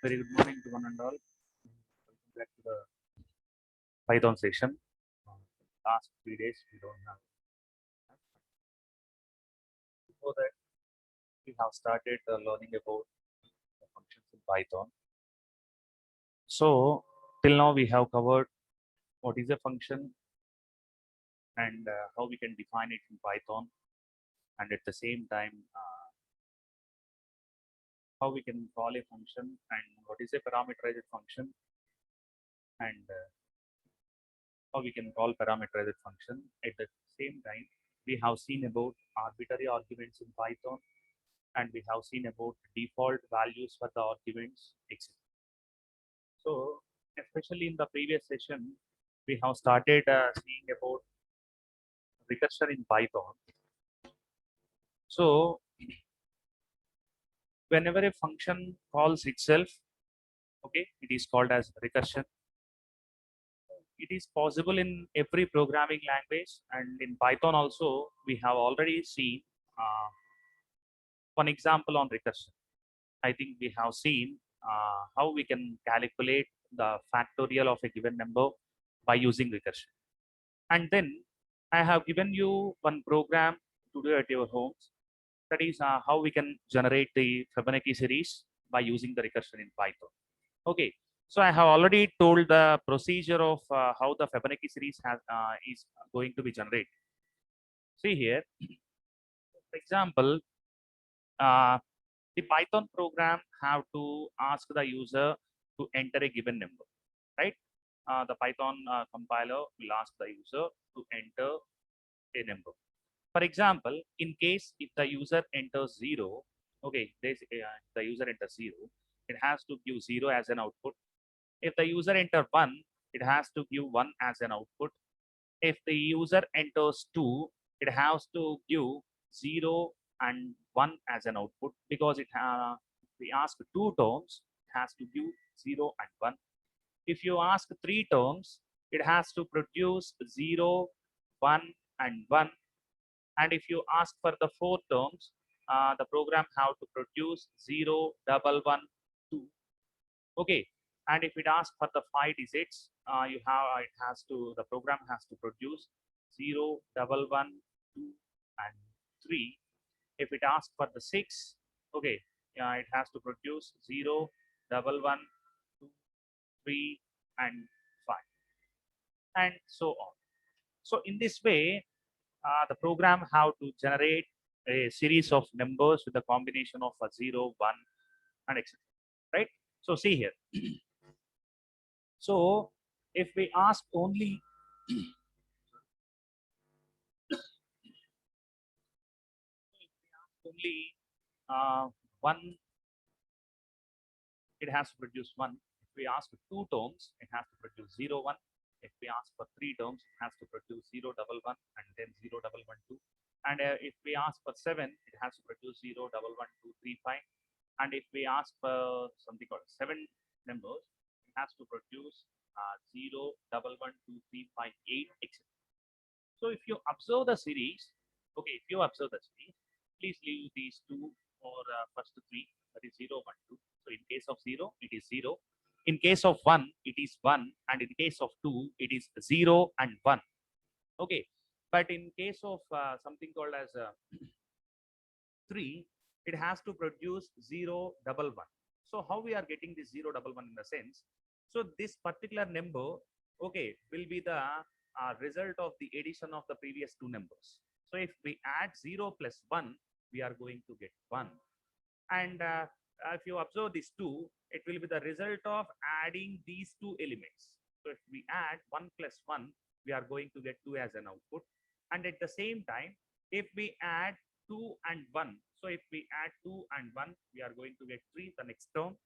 Very good morning to one and all. Welcome back to the Python session. Last 3 days we don't have. Before that, we have started learning about the functions in Python. So till now we have covered what is a function and how we can define it in Python, and at the same time how we can call a function and what is a parameterized function and how we can call parameterized function. At the same time, we have seen about arbitrary arguments in Python, and we have seen about default values for the arguments, etc. So, especially in the previous session, we have started seeing about recursion in Python. So, whenever a function calls itself, okay, it is called as recursion. It is possible in every programming language, and in Python also, we have already seen one example on recursion. I think we have seen how we can calculate the factorial of a given number by using recursion. And then I have given you one program to do at your homes. That is how we can generate the Fibonacci series by using the recursion in Python. Okay, so I have already told the procedure of how the Fibonacci series is going to be generated. See here, for example, the Python program have to ask the user to enter a given number, right? The Python compiler will ask the user to enter a number. For example, in case if the user enters 0, okay, the user enters 0, it has to give 0 as an output. If the user enter 1, it has to give 1 as an output. If the user enters 2, it has to give 0 and 1 as an output, because we ask 2 terms, it has to give 0 and 1. If you ask 3 terms, it has to produce 0, 1 and 1. And if you ask for the 4 terms, the program have to produce 0, 1, 1, 2. Okay, and if it asks for the 5 digits, the program has to produce 0, 1, 1, 2 and 3. If it asks for the 6, okay, it has to produce 0, 1, 1, 2, 3 and 5, and so on. So in this way, the program have to generate a series of numbers with a combination of a 0, 1 and etc. Right? So see here. So if we ask only one, it has to produce 1. If we ask for 2 terms, it has to produce 0, 1. If we ask for 3 terms, it has to produce 0, 1, 1 and then 0, 1, 1, 2. And if we ask for 7, it has to produce 0, 1, 1, 2, 3, 5. And if we ask for something called 7 numbers, it has to produce 0, 1, 1, 2, 3, 5, 8, etc. So if you observe the series, okay, if you observe the series, please leave these 2 or first 3, that is 0, 1, 2. So in case of 0, it is 0. In case of 1, it is 1. And in case of 2, it is 0 and 1. Okay. But in case of something called as 3, it has to produce 0, 1, 1. So how we are getting this 0, 1, 1 in the sense? So this particular number, okay, will be the result of the addition of the previous 2 numbers. So if we add 0 plus 1, we are going to get 1. And if you observe these 2, it will be the result of adding these 2 elements. So if we add 1 plus 1, we are going to get 2 as an output. And at the same time, if we add 2 and 1, so if we add 2 and 1, we are going to get 3, the next term.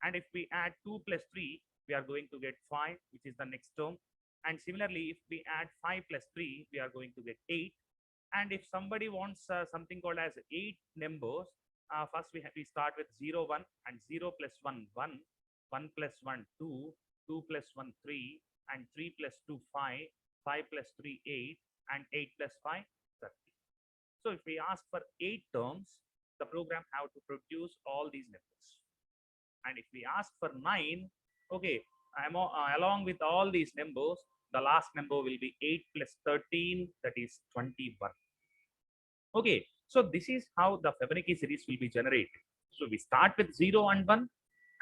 And if we add 2 plus 3, we are going to get 5, which is the next term. And similarly, if we add 5 plus 3, we are going to get 8. And if somebody wants something called as 8 numbers, first we start with 0, 1 and 0 plus 1, 1, 1 plus 1, 2, 2 plus 1, 3, and 3 plus 2, 5, 5 plus 3, 8, and 8 plus 5, 30. So if we ask for 8 terms, the program have to produce all these numbers. And if we ask for 9, okay, along with all these numbers, the last number will be 8 plus 13, that is 21. Okay, so this is how the Fibonacci series will be generated. So we start with 0 and 1,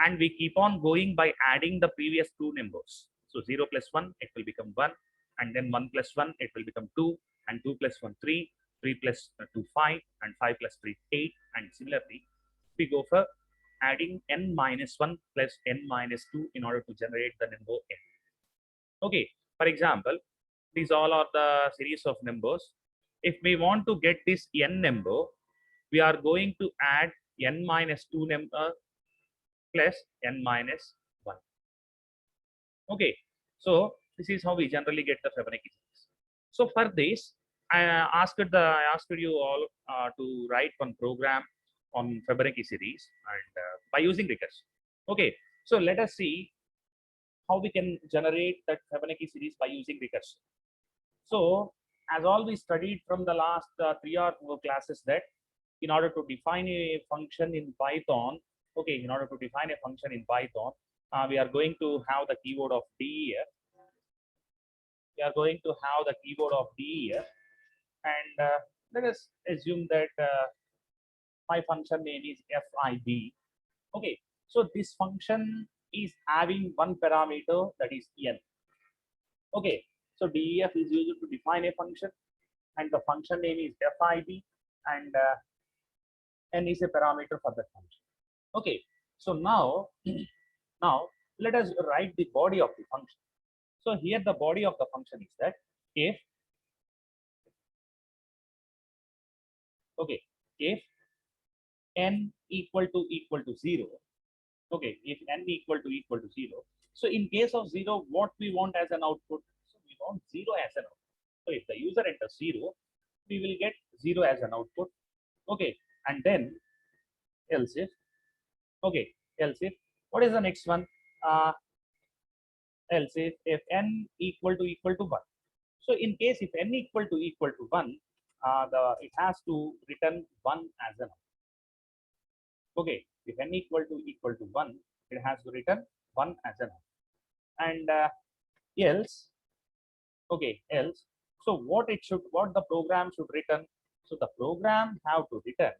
and we keep on going by adding the previous two numbers. So 0 plus 1, it will become 1, and then 1 plus 1, it will become 2, and 2 plus 1, 3, 3 plus 2, 5, and 5 plus 3, 8, and similarly, we go for adding n minus 1 plus n minus 2 in order to generate the number n. Okay, for example, these all are the series of numbers. If we want to get this n number, we are going to add n minus 2 number plus n minus 1. Okay, so this is how we generally get the Fibonacci series. So for this, I asked you all to write one program on Fibonacci series and by using recursion. Okay, so let us see how we can generate that Fibonacci series by using recursion. So as all we studied from the last 3 or 4 classes, that in order to define a function in Python, okay, in order to define a function in Python, we are going to have the keyword of def. We are going to have the keyword of def, and let us assume that my function name is fib. Okay, so this function is having one parameter, that is n. Okay, so def is used to define a function, and the function name is fib, and n is a parameter for the function. Okay, so now now let us write the body of the function. So here the body of the function is that if okay, if n equal to 0, okay, if n equal to 0, so in case of 0, what we want as an output? So we want 0 as an output. So if the user enters 0, we will get 0 as an output. Okay, and then else if, okay, else if, what is the next one? Else if n equal to 1. So in case if n equal to 1, it has to return 1 as an output. Okay, if n equal to 1, it has to return 1 as an output. And else, okay, else, so what the program should return? So the program have to return,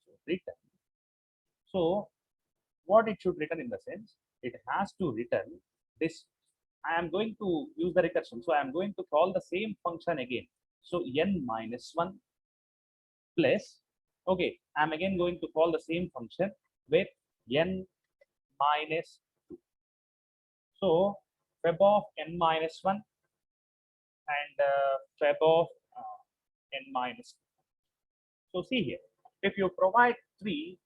so return, so what it should return in the sense, it has to return this. I am going to use the recursion, so I am going to call the same function again. So n minus 1 plus, okay, I am again going to call the same function with n minus 2. So fab of n minus 1 and fab of n minus 2. So see here, if you provide 3,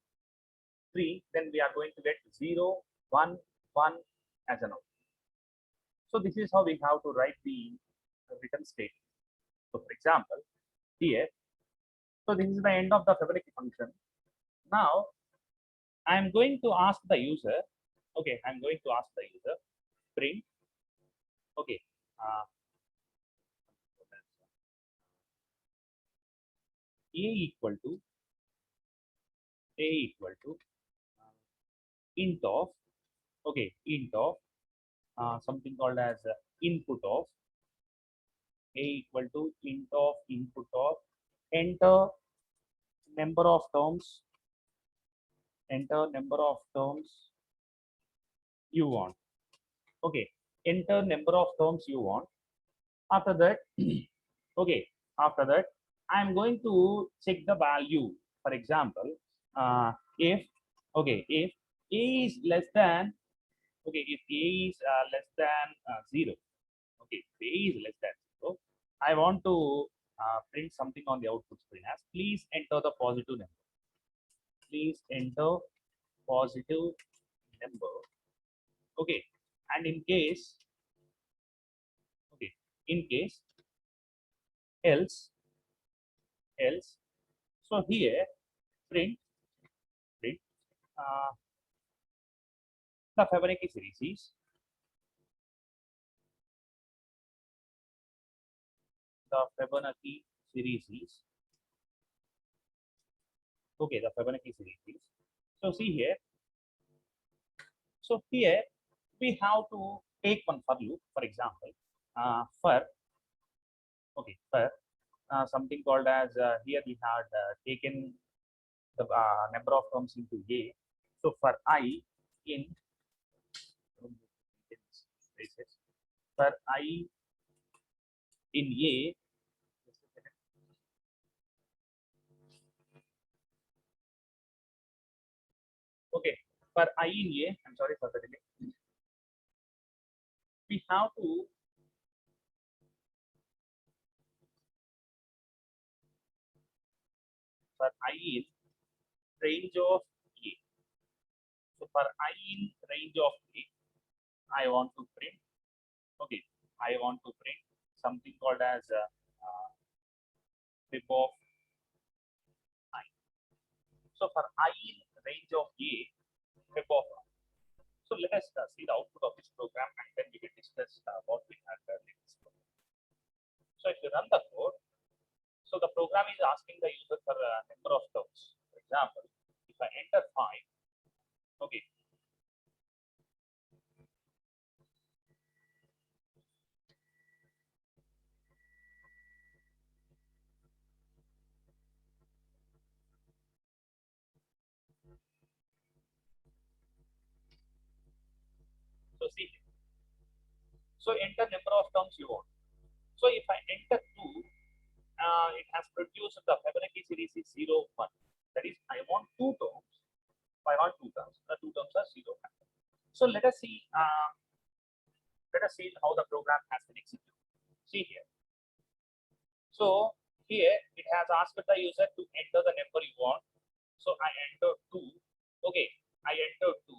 then we are going to get 0, 1, 1 as an output. So this is how we have to write the return statement. So for example, here, so this is the end of the Fibonacci function. Now I am going to ask the user, okay, I am going to ask the user print, okay, a equal to int of, okay, int of something called as input of a equal to input of enter number of terms, you want. Okay, enter number of terms you want. After that, okay, after that, I am going to check the value. For example, if, okay, if a is less than, okay, if a is less than 0, okay, if a is less than 0, I want to print something on the output screen as please enter the positive number. Please enter positive number. Okay, and in case, okay, in case else, so here print uh, the Fibonacci series is the Fibonacci series is Okay, the Fibonacci series. So see here. So here we have to take one for loop. For example, for something called as here we had taken the number of terms into A. So for I in for I in A, okay, for I in A, I'm sorry for the delay. We have to for I in range of A. So for I in range of A, I want to print. Okay, I want to print something called as fib of I. So for I in range of A, fib of I. So let us see the output of this program and then we can discuss what we had in this program. So if you run the code, so the program is asking the user for a number of terms. For example, if I enter 5, okay. So see, so enter number of terms you want. So if I enter 2, it has produced the Fibonacci series is 0, 1. That is, I want 2 terms. If I want 2 terms, the 2 terms are 0. So let us see how the program has been executed. See here. So here it has asked the user to enter the number you want. So I enter 2. Okay, I enter 2.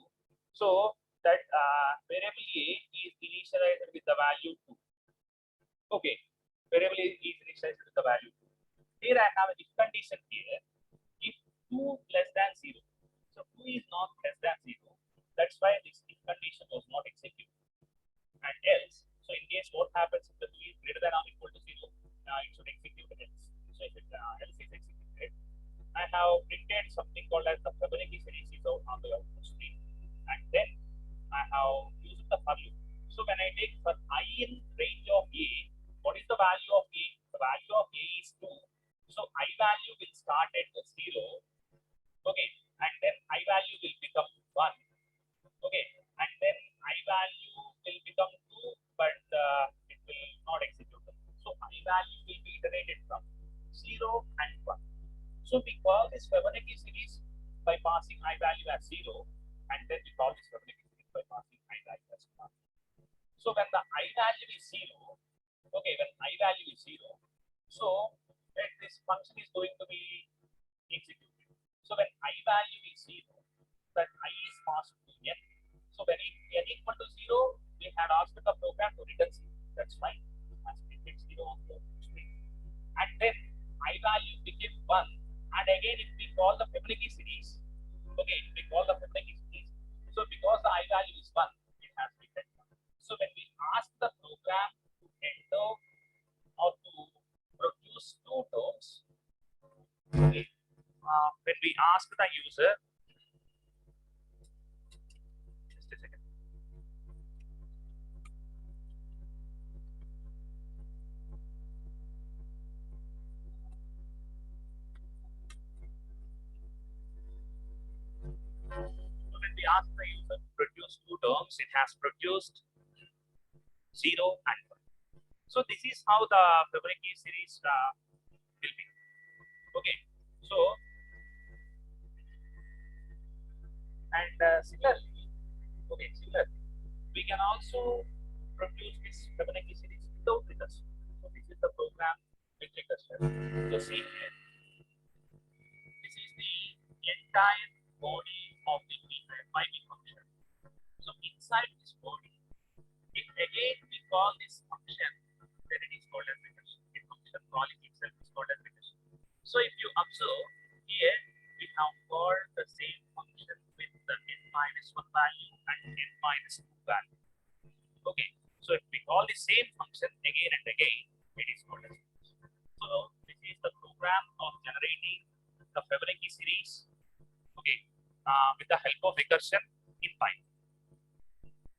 So that variable A is initialized with the value 2. Okay, variable A is initialized with the value 2. Here I have a if condition here. If 2 less than 0. So 2 is not less than 0. That's why this if condition was not executed. And else, so in case what happens if the 2 is greater than or equal to 0, it should execute else. So if it else is executed, I have printed something called as the Fibonacci series is out on the output screen, and then I have used the for loop. So when I take for I in range of A, what is the value of A? The value of A is 2. So I value will start at 0. Okay, and then I value will become 1. Okay, and then I value will become 2, but it will not execute. So I value will be iterated from 0 and 1. So we call this Fibonacci series by passing I value as 0, and then we call this Fibonacci series by passing I value as 1. So when the I value is 0, okay, when I value is 0, so this function is going to be executed. So when I value is 0, then I is passed to n. So when n equal to 0, we had asked the program to return 0. That's fine. As printed 0 on the screen. And then I value became 1. And again, if we call the Fibonacci series, okay, if we call the Fibonacci series, so because the I value is 1, it has returned 1. So when we ask the program to enter or to produce 2 terms, okay, when we ask the user, just a second. So when we ask the user to produce 2 terms, it has produced 0 and 1. So this is how the Fibonacci series will be. Okay, so and similarly, we can also produce this Fibonacci series without recursion. So this is the program with recursion. So see here, this is the entire body of the FIB function. So inside this body, if again we call this function, then it is called as recursion. The function calling itself is called as recursion. So if you observe here, we have called the same function with the n-1 value and n-2 value. Okay, so if we call the same function again and again, it is called as recursion. So this is the program of generating the Fibonacci series, okay, with the help of recursion in Python.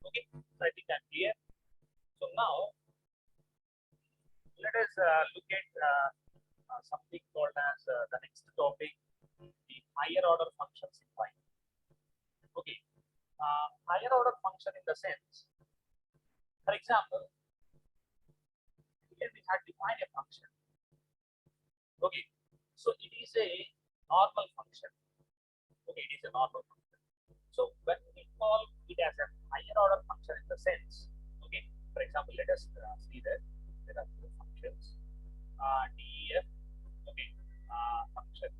Okay, so I think I'm clear. So now let us look at something called as the next topic, the higher order functions in Python. Okay, higher order function in the sense, for example, here we had defined a function. Okay, so it is a normal function. Okay, it is a normal function. So when we call it as a higher order function in the sense, okay, for example, let us see that there are two functions, def, okay, function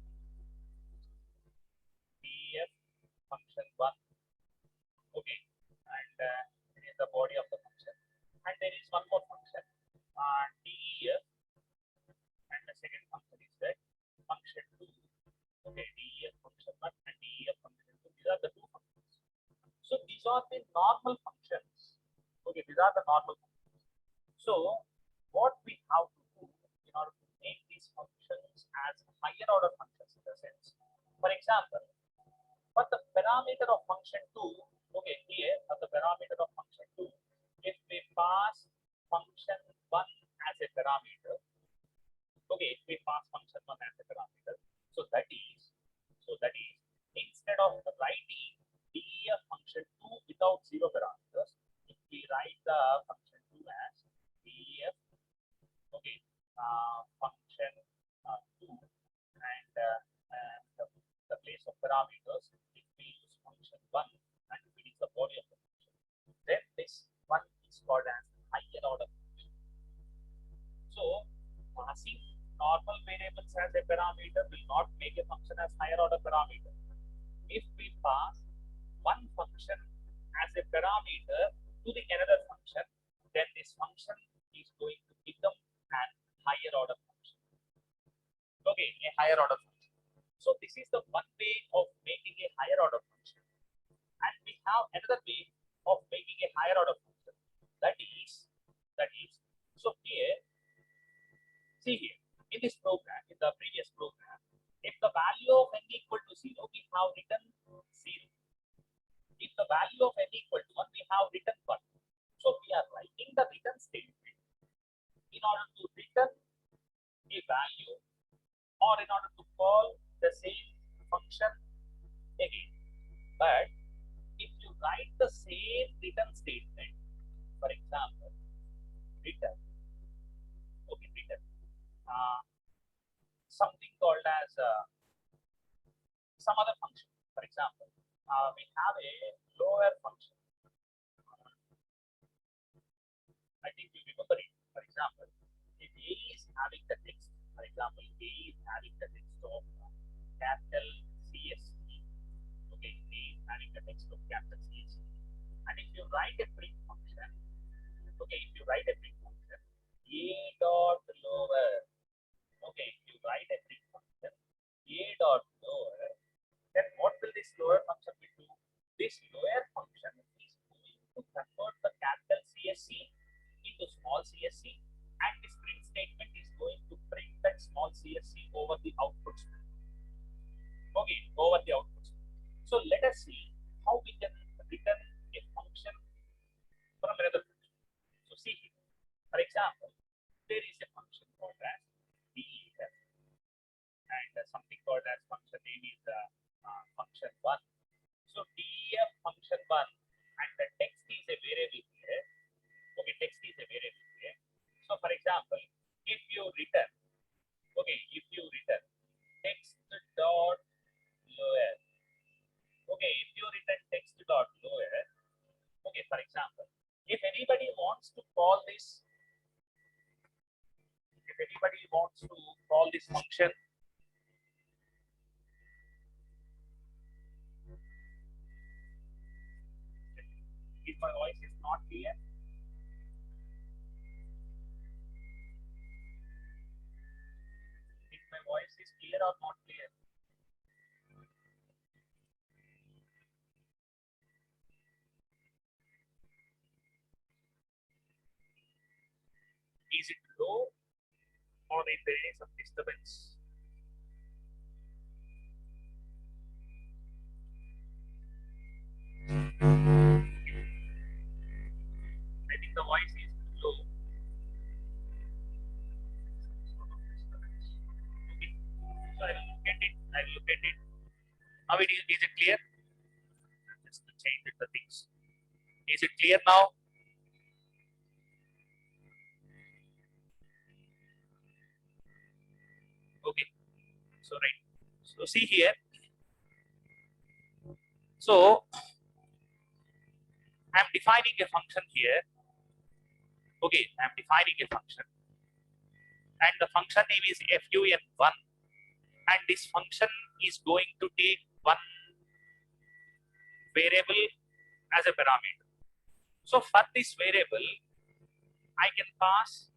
def function 1, okay, and it is the body of the function, and there is one more function, def, and the second function is that function 2, okay, def function 1 and def function 2. These are the two functions. So these are the normal functions. Okay, these are the normal functions. So what we have to do in order to make these functions as higher order functions in the sense, for example, for the parameter of function 2, okay, here for the parameter of function 2, if we pass function 1 as a parameter, okay, if we pass function 1 as a parameter, so that is instead of writing def function 2 without 0 parameters, if we write the function 2 as def, okay, function 2, and the place of parameters, if we use function 1 and if it is the body of the function, then this one is called as higher order function. So passing normal variables as a parameter will not make a function as higher order parameter. If we pass one function as a parameter to the another function, then this function is going to become an higher order function. Okay, a higher order function. So this is the one way of making a higher order function. And we have another way of making a higher order function. That is, so here, see here, in this program, in the previous program, if the value of n equal to 0, we have written 0. If the value of n equal to 1, we have written 1. So we are writing the return statement in order to return a value or in order to call the same function again. But if you write the same return statement, for example, return, okay, return something called as some other function. For example, we have a lower function. I think you remember it. For example, if A is having the text, for example, A is having the text of capital CSC. Okay, A is having the text of capital CSC. And if you write a print function, okay, if you write a print function, A dot lower, okay, if you write a print function, A dot lower, then what will this lower function do? This lower function is going to convert the capital CSC into small CSC, and this print statement is going to print that small CSC over the output stream. Okay, over the output stream. So let us see how we can return a function from another function. So see here, for example, there is a function called as def, and something called as function name is function 1. So def function 1, and the text is a variable here. Okay, text is a variable here. So for example, if you return, okay, if you return text dot lower, okay, if you return text dot lower, okay, for example, if anybody wants to call this, function, if my voice is not clear, if my voice is clear or not clear. Is it low or is there any some disturbance? I'll look at it. Now is it clear? Just to change the things. Is it clear now? Okay. So right. So see here. So I'm defining a function here. Okay, I'm defining a function, and the function name is fun1, and this function is going to take one variable as a parameter. So for this variable, I can pass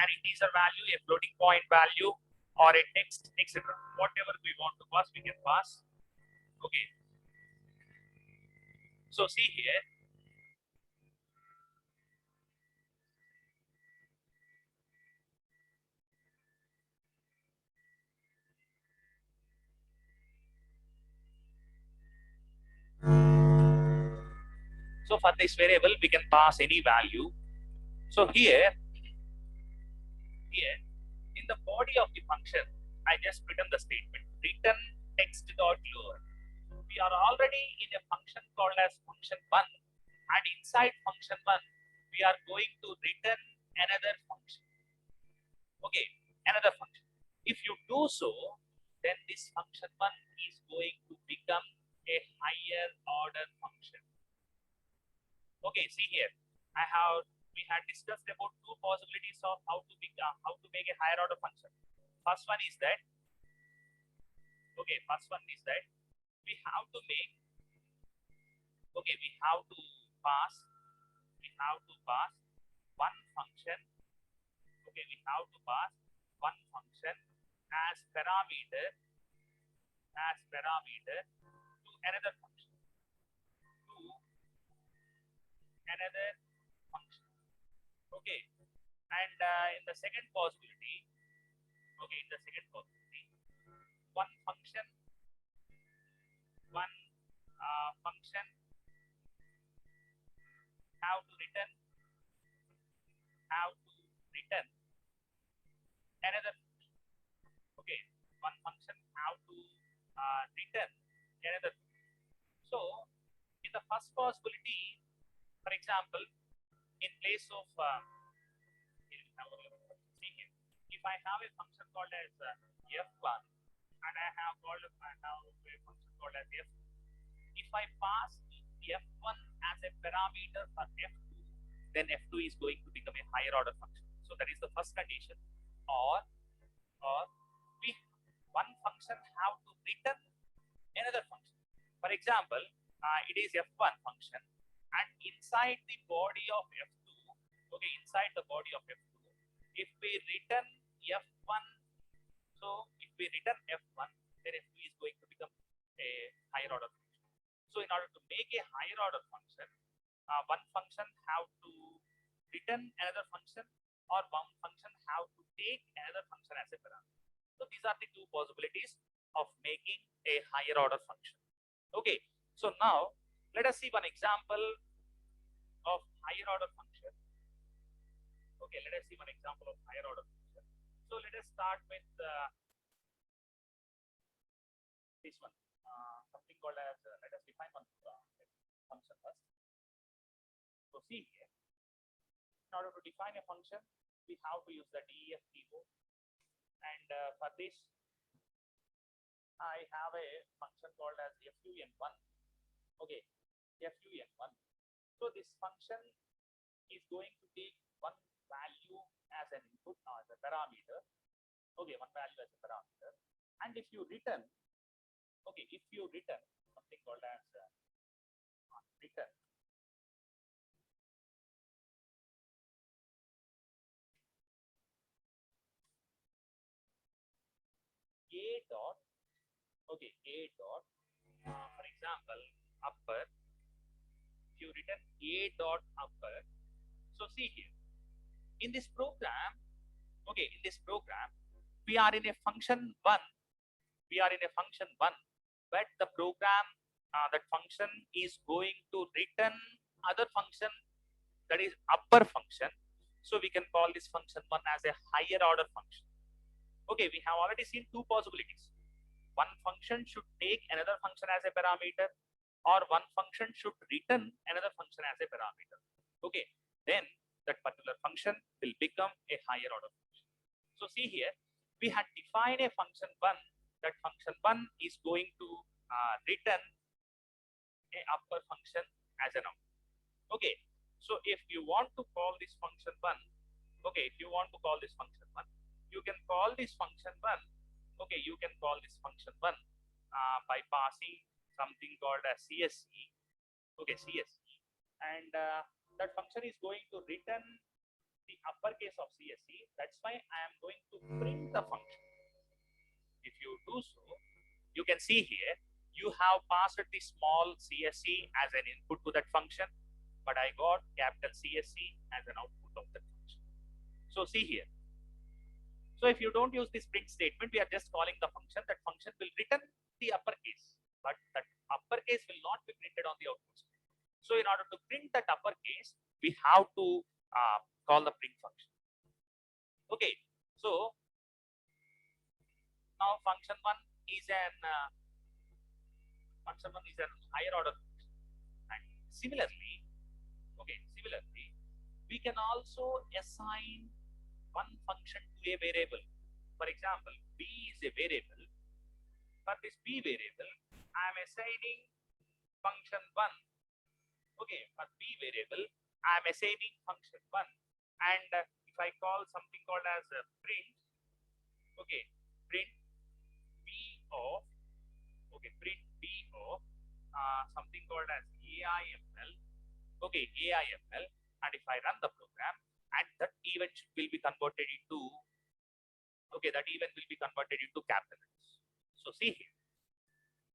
an integer value, a floating point value, or a text, etc. Whatever we want to pass, we can pass. Okay. So see here. So for this variable, we can pass any value. So here, in the body of the function, I just written the statement return text dot lower. We are already in a function called as function1, and inside function1 we are going to return another function. Okay, another function. If you do so, then this function1 is going to become a higher order function. Okay, see here, we had discussed about two possibilities of how to make a higher order function. First one is that we have to make, we have to pass one function. Okay, we have to pass one function as parameter to another function. Okay, and in the second possibility, one function have to return another. Okay, one function have to return another. So in the first possibility, for example, in place of if I have a function called as f1, and I have a function called as f2. If I pass f1 as a parameter for f2, then f2 is going to become a higher order function. So that is the first condition. Or we one function have to return another function. For example, it is f1 function, and inside the body of f2, if we return f1, if we return f1, then f2 is going to become a higher order function. So in order to make a higher order function, one function have to return another function, or one function have to take another function as a parameter. So these are the two possibilities of making a higher order function. Okay, so now let us see one example of higher order function. Okay, let us see one example of higher order function. So let us start with this one, something called as let us define one function first. So see here, in order to define a function, we have to use the def keyboard, and for this I have a function called as fun1. Okay, fun1. So this function is going to take one value as an input, as a parameter. Okay, one value as a parameter, and if you return something called as return a dot, for example, upper. If you return a dot upper, so see here, in this program, we are in a function one, but the program, that function is going to return other function, that is upper function. So we can call this function one as a higher order function. Okay, we have already seen two possibilities. one function should take another function as a parameter, or one function should return another function as a parameter. Okay, then that particular function will become a higher order function. So see here, we had defined a function 1. That function 1 is going to return a upper function as an output. Okay, so if you want to call this function 1, okay, if you want to call this function 1, you can call this function 1. Okay, you can call this function 1 by passing something called as CSC. Okay, CSC, and that function is going to return the uppercase of CSC. That's why I am going to print the function. If you do so, you can see here, you have passed the small CSC as an input to that function, but I got capital CSC as an output of that function. So see here. So if you don't use this print statement, we are just calling the function. That function will return the uppercase, but that uppercase will not be printed on the output screen. So in order to print that uppercase, we have to call the print function. Okay, so now function 1 is an higher order function, and similarly, we can also assign one function to a variable. For example, b is a variable. For this b variable, I am assigning function 1. Okay, for b variable, I am assigning function 1, and if I call something called as a print, okay, print b of, okay, print b of something called as AIML, okay, AIML, and if I run the program, and that event will be converted into, okay, that event will be converted into capital letters. So see here,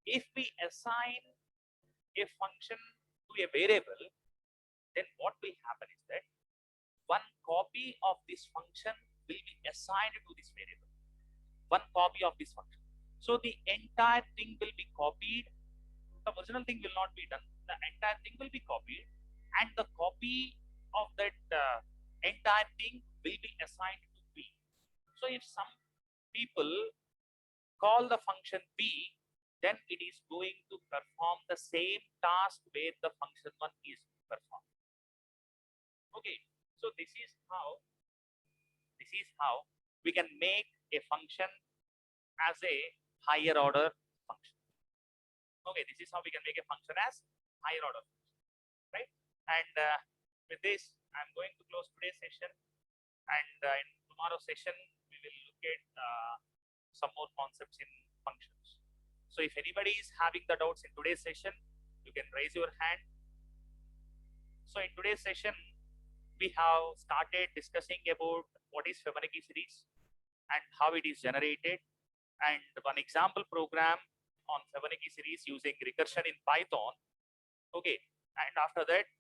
if we assign a function to a variable, then what will happen is that one copy of this function will be assigned to this variable. One copy of this function. So the entire thing will be copied. The original thing will not be done. The entire thing will be copied, and the copy of that entire thing will be assigned to B. So if some people call the function B, then it is going to perform the same task where the function 1 is performed. Okay, so this is how we can make a function as a higher order function. Okay, this is how we can make a function as higher order function, right? And with this, I'm going to close today's session, and in tomorrow's session, we will look at some more concepts in functions. So if anybody is having the doubts in today's session, you can raise your hand. So in today's session, we have started discussing about what is Fibonacci series and how it is generated, and one example program on Fibonacci series using recursion in Python. Okay, and after that,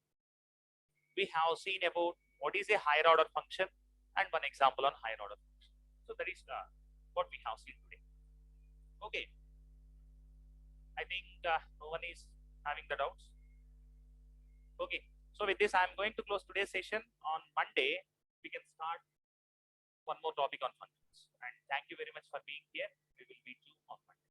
we have seen about what is a higher order function and one example on higher order function. So that is what we have seen today. Okay, I think no one is having the doubts. Okay, so with this, I'm going to close today's session. On Monday, we can start one more topic on functions. And thank you very much for being here. We will meet you on Monday.